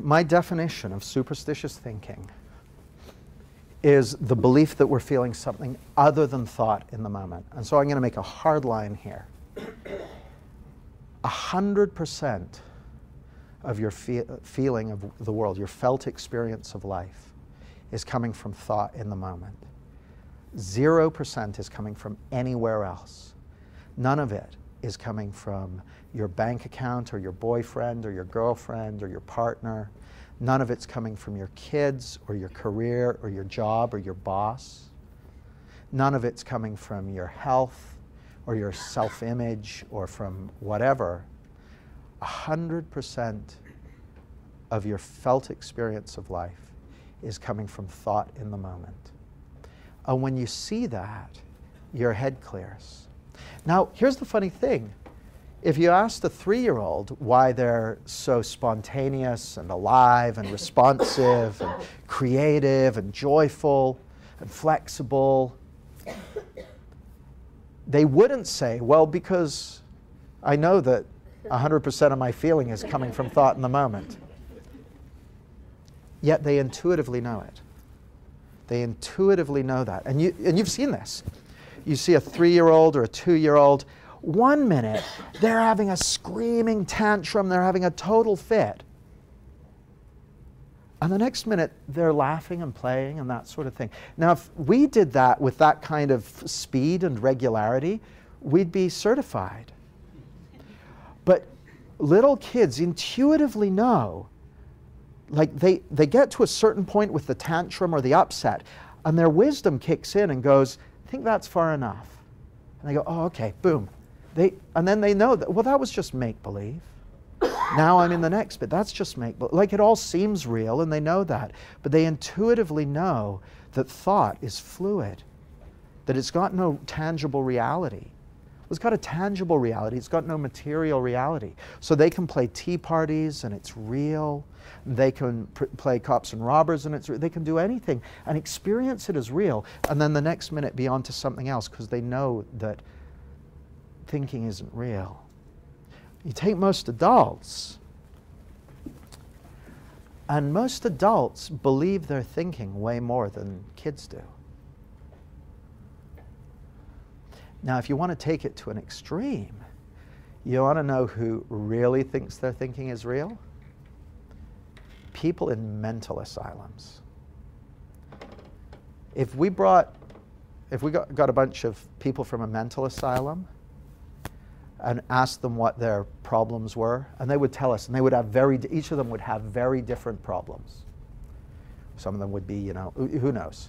my definition of superstitious thinking is the belief that we're feeling something other than thought in the moment. And so I'm going to make a hard line here. 100% of your feeling of the world, your felt experience of life, is coming from thought in the moment. 0% is coming from anywhere else. None of it is coming from your bank account or your boyfriend or your girlfriend or your partner. None of it's coming from your kids or your career or your job or your boss. None of it's coming from your health or your self-image or from whatever. 100% of your felt experience of life is coming from thought in the moment. And when you see that, your head clears. Now, here's the funny thing. If you asked a 3-year-old why they're so spontaneous and alive and responsive and creative and joyful and flexible, they wouldn't say, well, because I know that 100% of my feeling is coming from thought in the moment. Yet they intuitively know it. They intuitively know that. And you've seen this. You see a 3-year-old or a 2-year-old, 1 minute, they're having a screaming tantrum, they're having a total fit. And the next minute, they're laughing and playing and that sort of thing. Now, if we did that with that kind of speed and regularity, we'd be certified. But little kids intuitively know, like they get to a certain point with the tantrum or the upset, and their wisdom kicks in and goes, I think that's far enough. And they go, oh, okay, boom. And then they know that, well, that was just make-believe. Now I'm in the next bit. That's just make-believe. Like, it all seems real, and they know that. But they intuitively know that thought is fluid, that it's got no tangible reality. It's got a tangible reality. It's got no material reality. So they can play tea parties, and it's real. They can play cops and robbers, and they can do anything and experience it as real. And then the next minute be on to something else, because they know that thinking isn't real. You take most adults, and most adults believe they're thinking way more than kids do. Now, if you want to take it to an extreme, you want to know who really thinks their thinking is real? People in mental asylums. If we got a bunch of people from a mental asylum and asked them what their problems were, and they would tell us, and they would have each of them would have very different problems. Some of them would be, you know, who knows?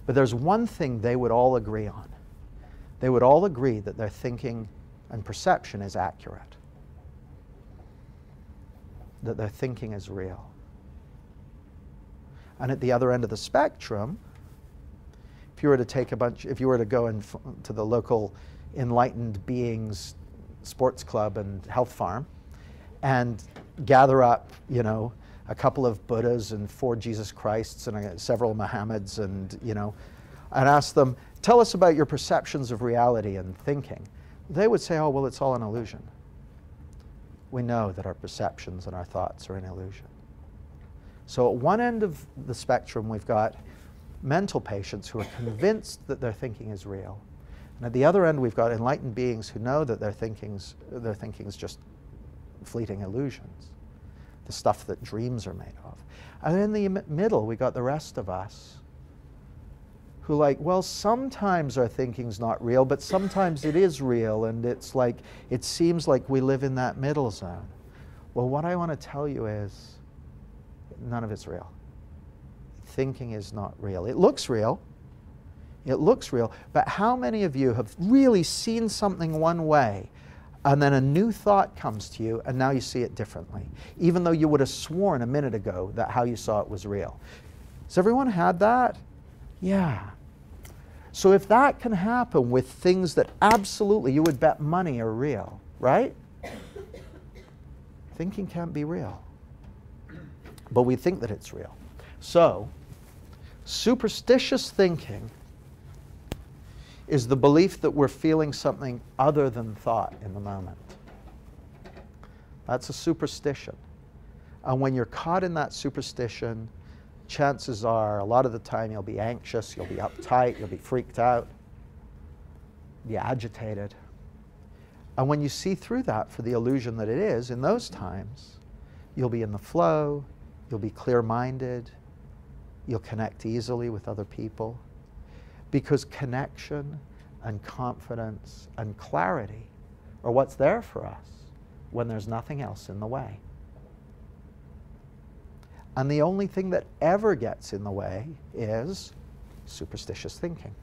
But there's one thing they would all agree on. They would all agree that their thinking and perception is accurate, that their thinking is real. And at the other end of the spectrum, if you were to go to the local enlightened beings sports club and health farm and gather up, you know, a couple of Buddhas and 4 Jesus Christs and several Muhammads and, you know, and ask them, tell us about your perceptions of reality and thinking, they would say, oh, well, it's all an illusion. We know that our perceptions and our thoughts are an illusion. So at one end of the spectrum, we've got mental patients who are convinced that their thinking is real. And at the other end, we've got enlightened beings who know that their thinking's just fleeting illusions, the stuff that dreams are made of. And in the middle, we got the rest of us who like, well, sometimes our thinking's not real, but sometimes it is real, and it's like, it seems like we live in that middle zone. Well, what I want to tell you is, none of it's real. Thinking is not real. It looks real. It looks real, but how many of you have really seen something one way, and then a new thought comes to you, and now you see it differently, even though you would have sworn a minute ago that how you saw it was real? Has everyone had that? Yeah. So if that can happen with things that absolutely you would bet money are real, right? Thinking can't be real. But we think that it's real. So, superstitious thinking is the belief that we're feeling something other than thought in the moment. That's a superstition. And when you're caught in that superstition, chances are a lot of the time you'll be anxious, you'll be uptight, you'll be freaked out, be agitated. And when you see through that for the illusion that it is, in those times, you'll be in the flow, you'll be clear-minded, you'll connect easily with other people. Because connection and confidence and clarity are what's there for us when there's nothing else in the way. And the only thing that ever gets in the way is superstitious thinking.